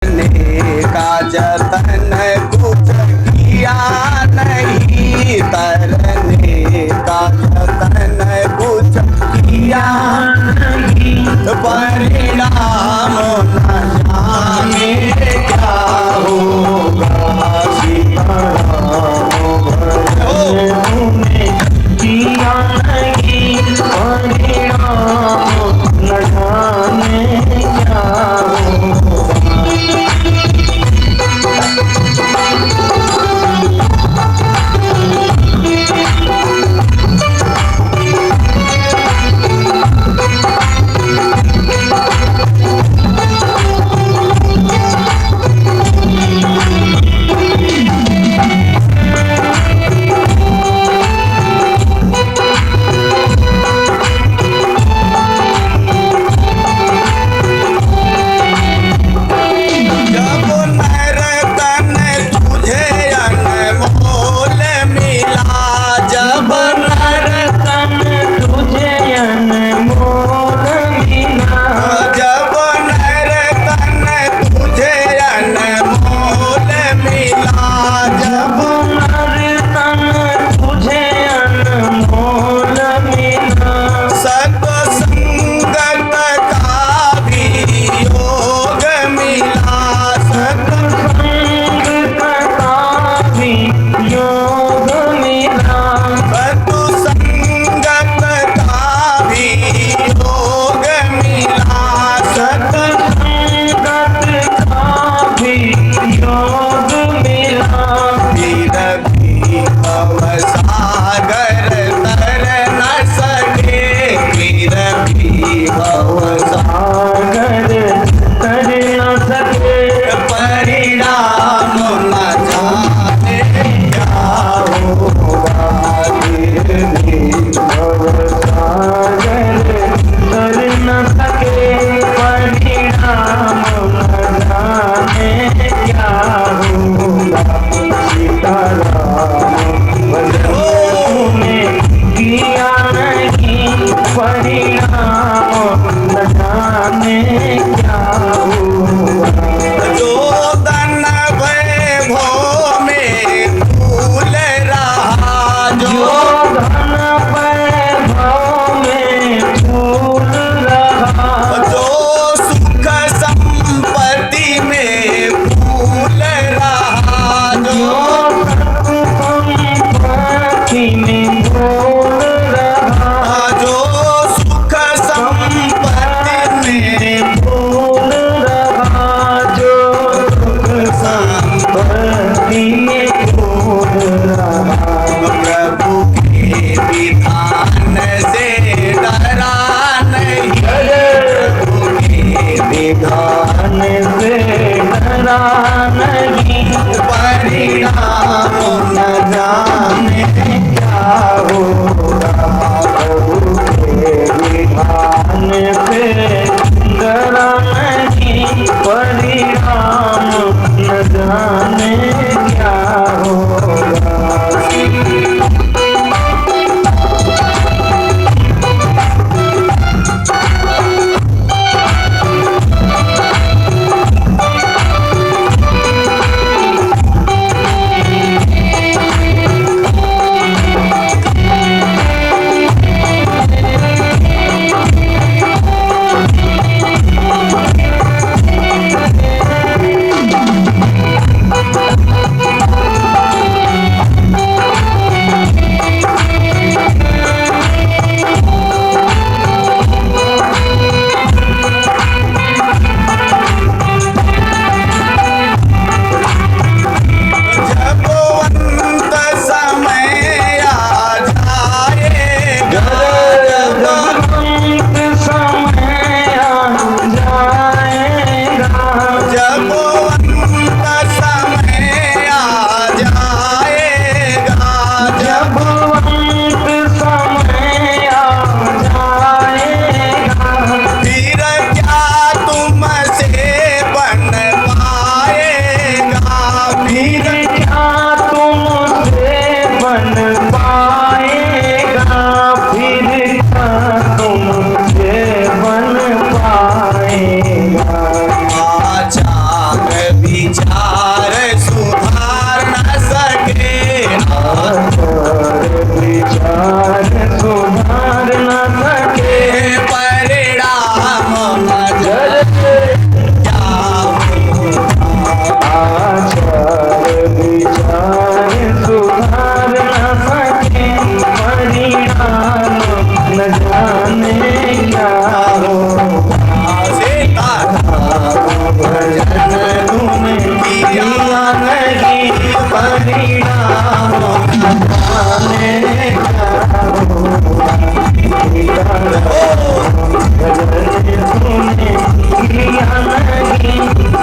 का जतन कुछ किया नहीं, तरने का जतन कुछ किया नहीं, परिणाम न जाने क्या होगा। किया नहीं, परिणाम न जाने क्या होगा।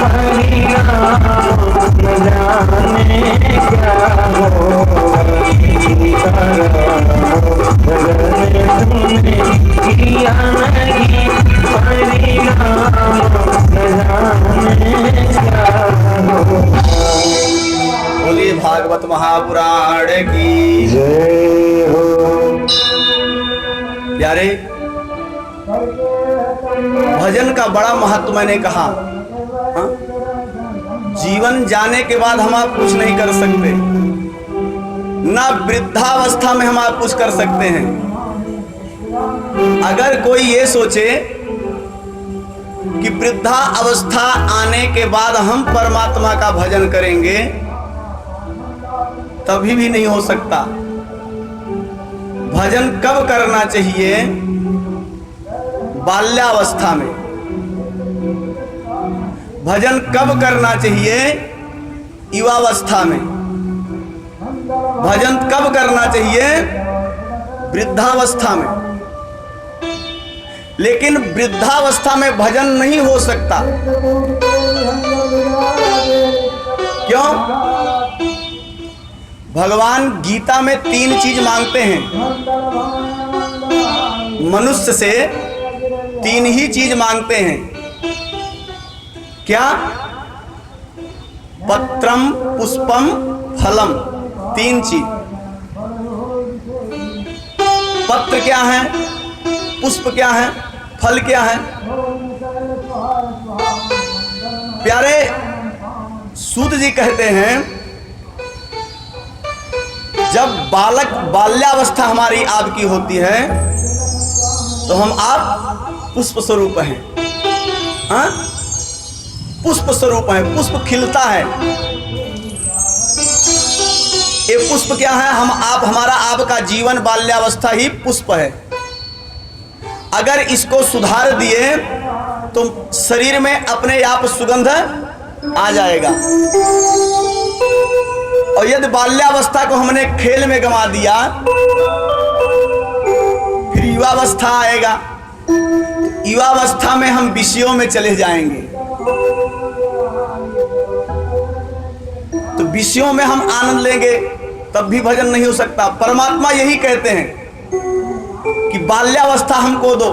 परिणाम न जाने क्या होगा। सीताराम भजन तुमने किया नहीं, परिणाम न जाने क्या होगा। बोलिए भागवत महापुराण की जय हो। प्यारे, भजन का बड़ा महत्व मैंने कहा। हाँ? जीवन जाने के बाद हम आप कुछ नहीं कर सकते, ना वृद्धावस्था में हम आप कुछ कर सकते हैं। अगर कोई ये सोचे कि वृद्धा अवस्था आने के बाद हम परमात्मा का भजन करेंगे, तभी भी नहीं हो सकता। भजन कब करना चाहिए? बाल्यावस्था में। भजन कब करना चाहिए? युवावस्था में। भजन कब करना चाहिए? वृद्धावस्था में। लेकिन वृद्धावस्था में भजन नहीं हो सकता। क्यों? भगवान गीता में 3 चीज मांगते हैं। मनुष्य से 3 ही चीज मांगते हैं। क्या? पत्रम, पुष्पम, फलम। 3 चीज। पत्र क्या है? पुष्प क्या है? फल क्या है? प्यारे, सूत जी कहते हैं, जब बाल्यावस्था हमारी आपकी होती है तो हम आप पुष्प स्वरूप हैं। हाँ? पुष्प स्वरूप है। पुष्प खिलता है। ये पुष्प क्या है? हम आप, हमारा आपका जीवन बाल्यावस्था ही पुष्प है। अगर इसको सुधार दिए तो शरीर में अपने आप सुगंध आ जाएगा। और यदि बाल्यावस्था को हमने खेल में गंवा दिया, फिर युवावस्था आएगा। युवावस्था में हम विषयों में चले जाएंगे, तो विषयों में हम आनंद लेंगे, तब भी भजन नहीं हो सकता। परमात्मा यही कहते हैं कि बाल्यावस्था हमको दो।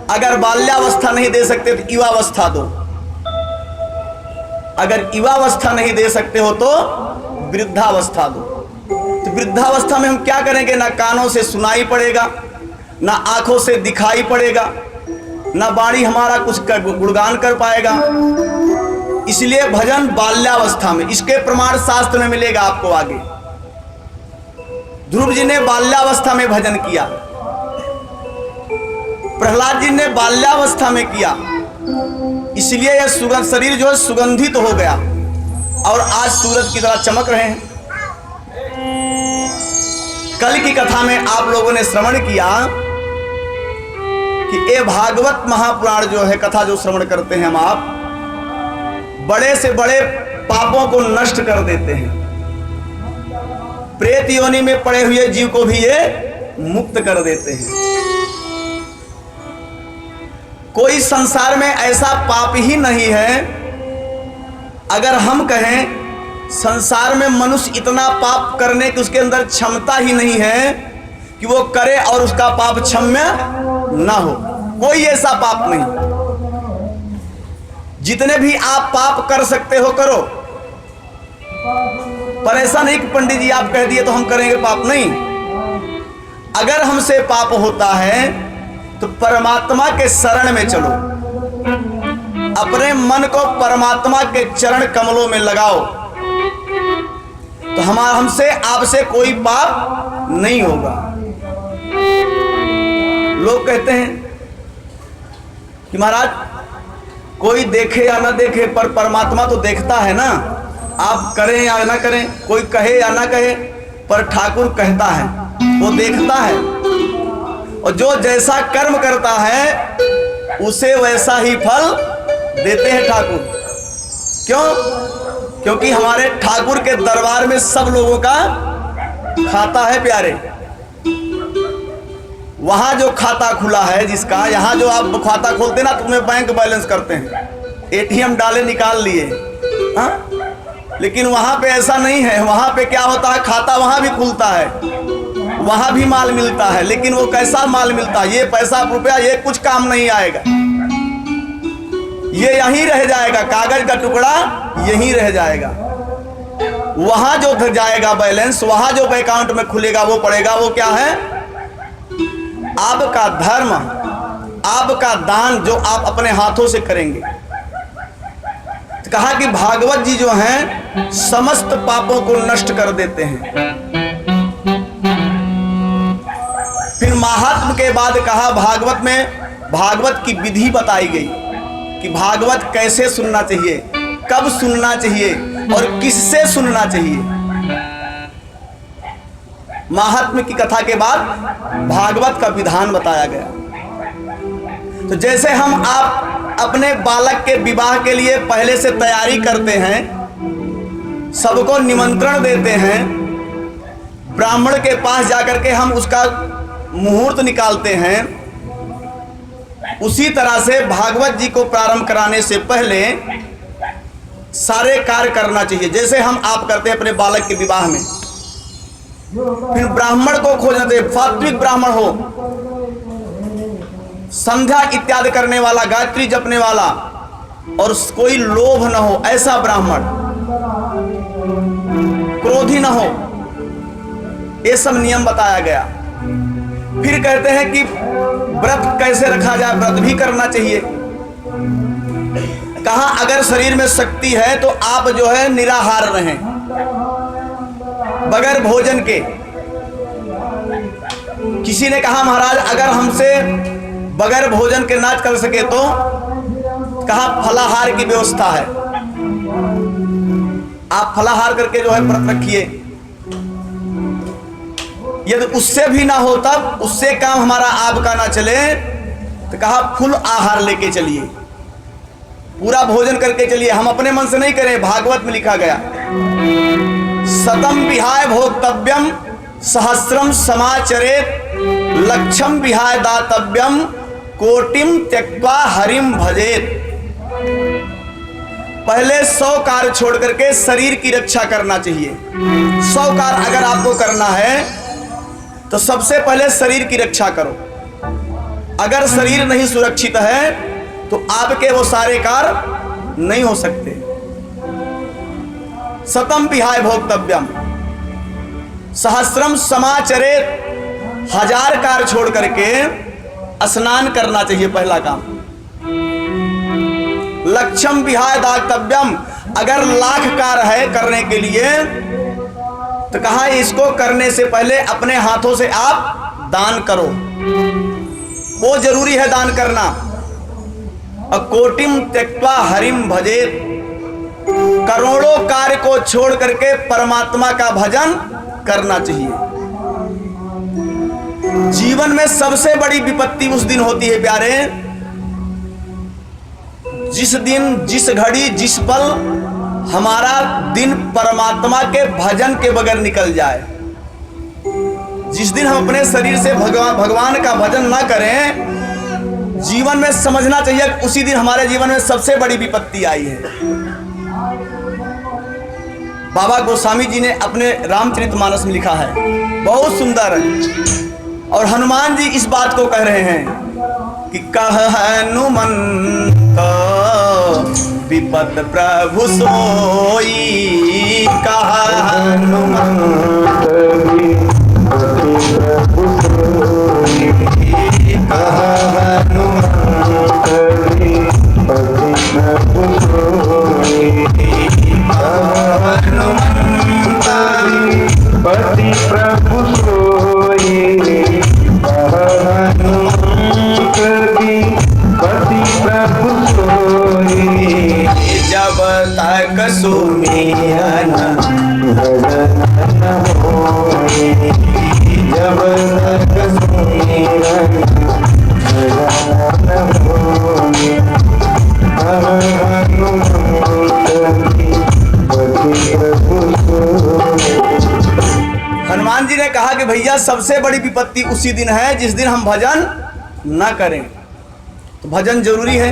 अगर बाल्यावस्था नहीं दे सकते तो युवावस्था दो। अगर युवावस्था नहीं दे सकते हो तो वृद्धावस्था दो। तो वृद्धावस्था में हम क्या करेंगे? ना कानों से सुनाई पड़ेगा, ना आंखों से दिखाई पड़ेगा, ना वाणी हमारा कुछ गुणगान कर पाएगा। इसलिए भजन बाल्यावस्था में। इसके प्रमाण शास्त्र में मिलेगा आपको आगे। ध्रुव जी ने बाल्यावस्था में भजन किया, प्रहलाद जी ने बाल्यावस्था में किया। इसलिए यह सुगंध शरीर जो है सुगंधित तो हो गया और आज सूरज की तरह चमक रहे हैं। कल की कथा में आप लोगों ने श्रवण किया कि ये भागवत महापुराण जो है, कथा जो श्रवण करते हैं हम आप, बड़े से बड़े पापों को नष्ट कर देते हैं। प्रेत योनि में पड़े हुए जीव को भी ये मुक्त कर देते हैं। कोई संसार में ऐसा पाप ही नहीं है। अगर हम कहें संसार में मनुष्य इतना पाप करने की उसके अंदर क्षमता ही नहीं है कि वो करे और उसका पाप क्षम्य ना हो, कोई ऐसा पाप नहीं। जितने भी आप पाप कर सकते हो करो, पर ऐसा नहीं कि पंडित जी आप कह दिए तो हम करेंगे पाप। नहीं, अगर हमसे पाप होता है तो परमात्मा के शरण में चलो, अपने मन को परमात्मा के चरण कमलों में लगाओ, तो हमसे आपसे कोई पाप नहीं होगा। लोग कहते हैं कि महाराज कोई देखे या ना देखे पर परमात्मा तो देखता है ना, आप करें या ना करें, कोई कहे या ना कहे, पर ठाकुर कहता है, वो देखता है। और जो जैसा कर्म करता है उसे वैसा ही फल देते हैं ठाकुर। क्यों? क्योंकि हमारे ठाकुर के दरबार में सब लोगों का खाता है प्यारे। वहां जो खाता खुला है जिसका, यहां जो आप खाता खोलते ना तो तुम्हें बैंक बैलेंस करते हैं, एटीएम डाले निकाल लिए, हाँ? लेकिन वहां पे ऐसा नहीं है। वहां पे क्या होता है, खाता वहां भी खुलता है, वहां भी माल मिलता है, लेकिन वो कैसा माल मिलता है, ये पैसा रुपया ये कुछ काम नहीं आएगा, ये यहीं रह जाएगा, कागज का टुकड़ा यहीं रह जाएगा। वहां जो जाएगा बैलेंस, वहां जो अकाउंट में खुलेगा वो पड़ेगा, वो क्या है, आपका धर्म, आपका दान जो आप अपने हाथों से करेंगे। तो कहा कि भागवत जी जो हैं समस्त पापों को नष्ट कर देते हैं। फिर महात्म के बाद कहा भागवत में, भागवत की विधि बताई गई कि भागवत कैसे सुनना चाहिए, कब सुनना चाहिए और किससे सुनना चाहिए। महात्म की कथा के बाद भागवत का विधान बताया गया। तो जैसे हम आप अपने बालक के विवाह के लिए पहले से तैयारी करते हैं, सबको निमंत्रण देते हैं, ब्राह्मण के पास जाकर के हम उसका मुहूर्त निकालते हैं, उसी तरह से भागवत जी को प्रारंभ कराने से पहले सारे कार्य करना चाहिए। जैसे हम आप करते हैं अपने बालक के विवाह में, फिर ब्राह्मण को खोजना चाहिए, सात्विक ब्राह्मण हो, संध्या इत्यादि करने वाला, गायत्री जपने वाला, और कोई लोभ न हो ऐसा ब्राह्मण, क्रोधी न हो, ये सब नियम बताया गया। फिर कहते हैं कि व्रत कैसे रखा जाए, व्रत भी करना चाहिए। कहा अगर शरीर में शक्ति है तो आप जो है निराहार रहें, बगैर भोजन के। किसी ने कहा महाराज अगर हमसे बगैर भोजन के ना कर सके तो, कहा फलाहार की व्यवस्था है, आप फलाहार करके जो है व्रत रखिए। यदि उससे भी ना हो, तब उससे काम हमारा आपका ना चले, तो कहा फुल आहार लेके चलिए, पूरा भोजन करके चलिए। हम अपने मन से नहीं करें, भागवत में लिखा गया शतम विहाय भोक्तव्यम सहस्रम समाचरेत लक्षम विहाय दातव्यम कोटिम त्यक्त्वा हरिम भजेत। पहले 100 कार्य छोड़ करके शरीर की रक्षा करना चाहिए। 100 कार्य अगर आपको करना है तो सबसे पहले शरीर की रक्षा करो। अगर शरीर नहीं सुरक्षित है तो आपके वो सारे कार्य नहीं हो सकते। शतम विहाय भोक्तव्यम सहस्रम समाचरेत, 1000 कार्य छोड़ करके स्नान करना चाहिए, पहला काम। लक्षम विहाय दातव्यम, अगर 1,00,000 कार्य है करने के लिए तो कहा इसको करने से पहले अपने हाथों से आप दान करो, वो जरूरी है दान करना। और कोटिम त्यक्त्वा हरिम भजेत, करोड़ों कार्य को छोड़ करके परमात्मा का भजन करना चाहिए। जीवन में सबसे बड़ी विपत्ति उस दिन होती है प्यारे, जिस दिन, जिस घड़ी, जिस पल हमारा दिन परमात्मा के भजन के बगैर निकल जाए। जिस दिन हम अपने शरीर से भगवान का भजन ना करें, जीवन में समझना चाहिए उसी दिन हमारे जीवन में सबसे बड़ी विपत्ति आई है। बाबा गोस्वामी जी ने अपने रामचरितमानस में लिखा है, बहुत सुंदर है। और हनुमान जी इस बात को कह रहे हैं कि कह हनुमंत विपत प्रभु सोई, कह हनुमंत पति प्रभु सोई, पति प्रभु सोई, जब तक सुमिरन भजन होए, जब तक सुमिरन भजन होए, हनुमान जी ने कहा कि भैया सबसे बड़ी विपत्ति उसी दिन है जिस दिन हम भजन न करें। तो भजन जरूरी है।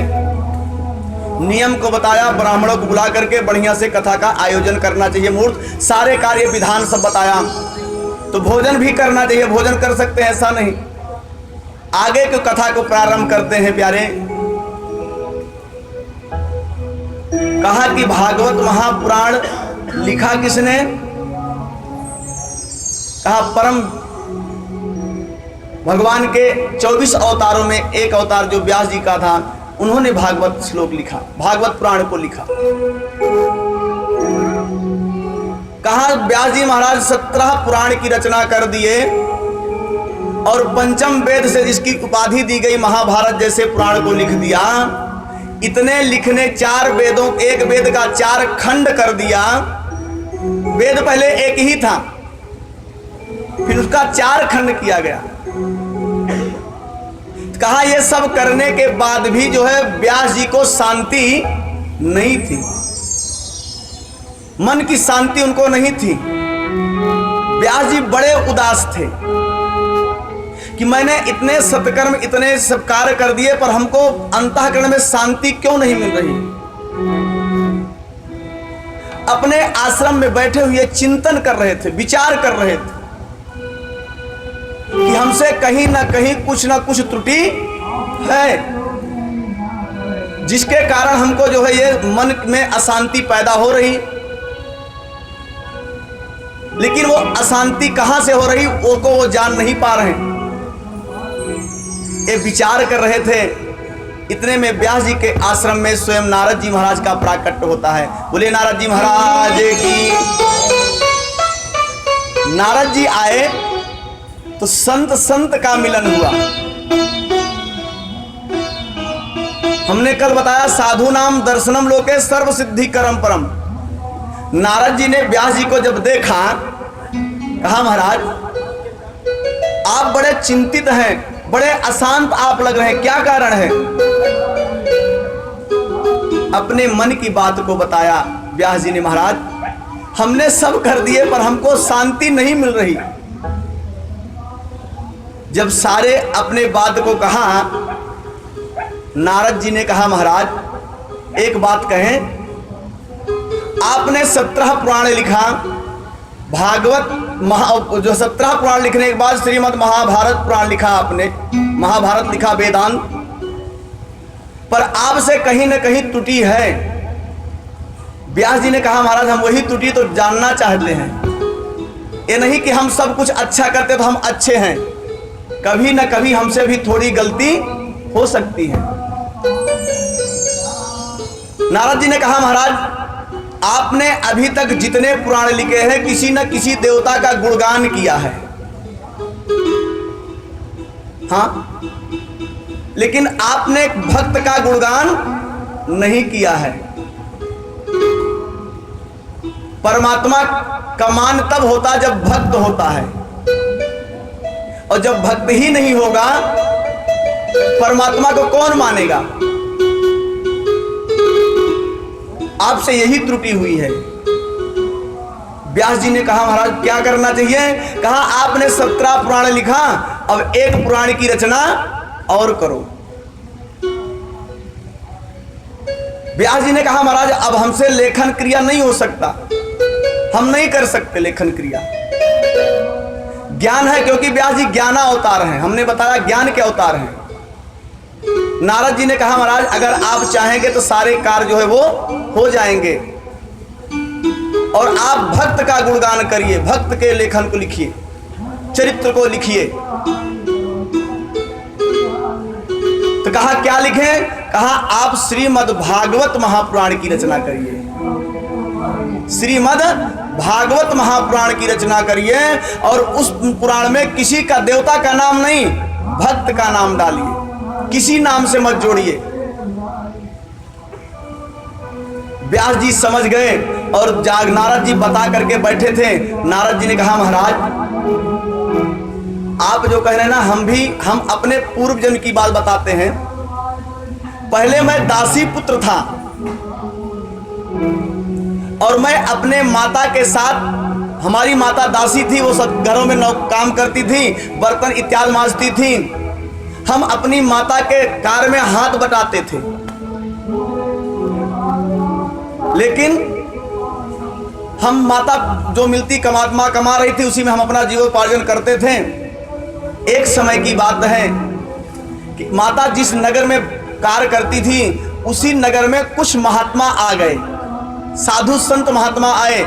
नियम को बताया, ब्राह्मणों को बुला करके बढ़िया से कथा का आयोजन करना चाहिए, मुहूर्त सारे कार्य विधान सब बताया। तो भोजन भी करना चाहिए, भोजन कर सकते हैं ऐसा नहीं। आगे की कथा को प्रारंभ करते हैं प्यारे। कहा कि भागवत महापुराण लिखा किसने? कहा परम भगवान के 24 अवतारों में एक अवतार जो व्यास जी का था, उन्होंने भागवत श्लोक लिखा, भागवत पुराण को लिखा। कहा व्यास जी महाराज 17 पुराण की रचना कर दिए और पंचम वेद से जिसकी उपाधि दी गई महाभारत जैसे पुराण को लिख दिया। इतने लिखने 4 वेदों, एक वेद का 4 खंड कर दिया। वेद पहले एक ही था, फिर उसका 4 खंड किया गया। कहा यह सब करने के बाद भी जो है व्यास जी को शांति नहीं थी, मन की शांति उनको नहीं थी। व्यास जी बड़े उदास थे कि मैंने इतने सत्कर्म, इतने सब कार्य कर दिए, पर हमको अंतःकरण में शांति क्यों नहीं मिल रही। अपने आश्रम में बैठे हुए चिंतन कर रहे थे, विचार कर रहे थे कि हमसे कहीं ना कहीं कुछ ना कुछ त्रुटि है, जिसके कारण हमको जो है ये मन में अशांति पैदा हो रही। लेकिन वो अशांति कहां से हो रही वो जान नहीं पा रहे, ये विचार कर रहे थे। इतने में व्यास जी के आश्रम में स्वयं नारद जी महाराज का प्राकट्य होता है। बोले नारद जी महाराज की। नारद जी आए तो संत का मिलन हुआ। हमने कल बताया साधु नाम दर्शनम लोके सर्व सिद्धि करम परम। नारद जी ने व्यास जी को जब देखा, कहा महाराज आप बड़े चिंतित हैं, बड़े अशांत आप लग रहे हैं, क्या कारण है? अपने मन की बात को बताया व्यास जी ने। महाराज हमने सब कर दिए पर हमको शांति नहीं मिल रही। जब सारे अपने बात को कहा, नारद जी ने कहा महाराज एक बात कहें, आपने 17 पुराण लिखा, भागवत जो 17 पुराण लिखने के बाद श्रीमद् महाभारत पुराण लिखा आपने, महाभारत लिखा वेदांत, पर आपसे कहीं न कहीं त्रुटि है। व्यास जी ने कहा महाराज हम वही त्रुटि तो जानना चाहते हैं। ये नहीं कि हम सब कुछ अच्छा करते तो हम अच्छे हैं, कभी न कभी हमसे भी थोड़ी गलती हो सकती है। नारद जी ने कहा महाराज आपने अभी तक जितने पुराण लिखे हैं किसी न किसी देवता का गुणगान किया है, हाँ, लेकिन आपने भक्त का गुणगान नहीं किया है। परमात्मा का मान तब होता जब भक्त होता है, और जब भक्त ही नहीं होगा परमात्मा को कौन मानेगा? आपसे यही त्रुटि हुई है। व्यास जी ने कहा महाराज क्या करना चाहिए? कहा आपने 17 पुराण लिखा, अब एक पुराण की रचना और करो। व्यास जी ने कहा महाराज अब हमसे लेखन क्रिया नहीं हो सकता, हम नहीं कर सकते लेखन क्रिया। ज्ञान है, क्योंकि व्यास जी ज्ञाना अवतार हैं, हमने बताया ज्ञान के अवतार हैं। नारद जी ने कहा महाराज अगर आप चाहेंगे तो सारे कार्य जो है वो हो जाएंगे, और आप भक्त का गुणगान करिए, भक्त के लेखन को लिखिए, चरित्र को लिखिए। तो कहा क्या लिखें? कहा आप श्रीमद् भागवत महापुराण की रचना करिए, श्रीमद् भागवत महापुराण की रचना करिए, और उस पुराण में किसी का देवता का नाम नहीं, भक्त का नाम डालिए, किसी नाम से मत जोड़िए। व्यास जी समझ गए और नारद जी बता करके बैठे थे। नारद जी ने कहा महाराज आप जो कह रहे हैं ना, हम अपने पूर्व जन्म की बात बताते हैं। पहले मैं दासी पुत्र था और मैं अपने माता के साथ, हमारी माता दासी थी, वो सब घरों में काम करती थी, बर्तन इत्यादि मांजती थी। हम अपनी माता के कार्य में हाथ बटाते थे। लेकिन हम माता जो मिलती कमा रही थी, उसी में हम अपना जीवोपार्जन करते थे। एक समय की बात है कि माता जिस नगर में कार्य करती थी, उसी नगर में कुछ महात्मा आ गए, साधु संत महात्मा आए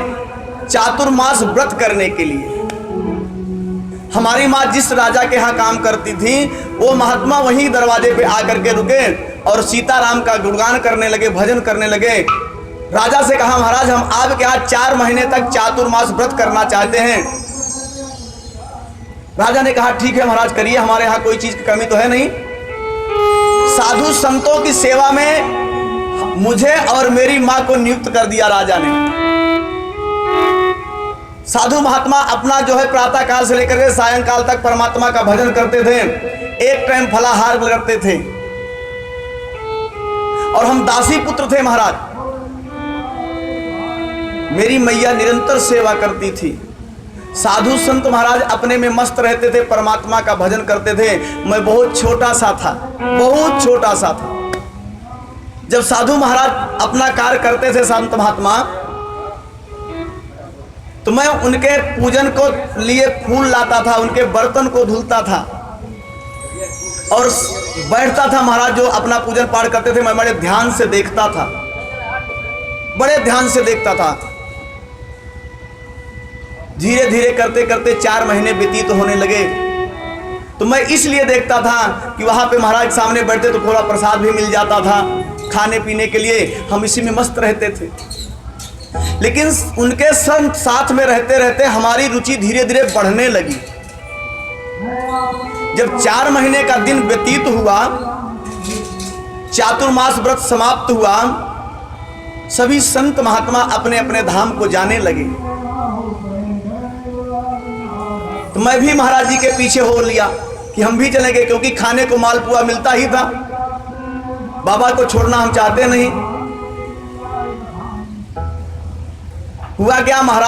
चातुर्मास व्रत करने के लिए। हमारी माँ जिस राजा के यहाँ काम करती थी, वो महात्मा वहीं दरवाजे पे आकर के रुके और सीताराम का गुणगान करने लगे, भजन करने लगे। राजा से कहा, महाराज हम आपके यहाँ 4 महीने तक चातुर्मास व्रत करना चाहते हैं। राजा ने कहा, ठीक है महाराज करिए, हमारे यहाँ कोई चीज की कमी तो है नहीं। साधु संतों की सेवा में मुझे और मेरी माँ को नियुक्त कर दिया राजा ने। साधु महात्मा अपना जो है प्रातः काल से लेकर के सायंकाल तक परमात्मा का भजन करते थे, एक टाइम फलाहार करते थे, और हम दासी पुत्र थे महाराज। मेरी मैया निरंतर सेवा करती थी। साधु संत महाराज अपने में मस्त रहते थे, परमात्मा का भजन करते थे। मैं बहुत छोटा सा था, बहुत छोटा सा था। जब साधु महाराज अपना कार्य करते थे संत महात्मा, तो मैं उनके पूजन को लिए फूल लाता था, उनके बर्तन को धुलता था और बैठता था। महाराज जो अपना पूजन पाठ करते थे, मैं बड़े ध्यान से देखता था, बड़े ध्यान से देखता था। धीरे धीरे करते करते 4 महीने व्यतीत होने लगे। तो मैं इसलिए देखता था कि वहां पे महाराज सामने बैठते तो थोड़ा प्रसाद भी मिल जाता था खाने पीने के लिए, हम इसी में मस्त रहते थे। लेकिन उनके संग साथ में रहते रहते हमारी रुचि धीरे धीरे बढ़ने लगी। जब 4 महीने का दिन व्यतीत हुआ, चातुर्मास व्रत समाप्त हुआ, सभी संत महात्मा अपने अपने धाम को जाने लगे। तो मैं भी महाराज जी के पीछे हो लिया कि हम भी चलेंगे, क्योंकि खाने को मालपुआ मिलता ही था, बाबा को छोड़ना हम चाहते नहीं। हुआ क्या महाराज,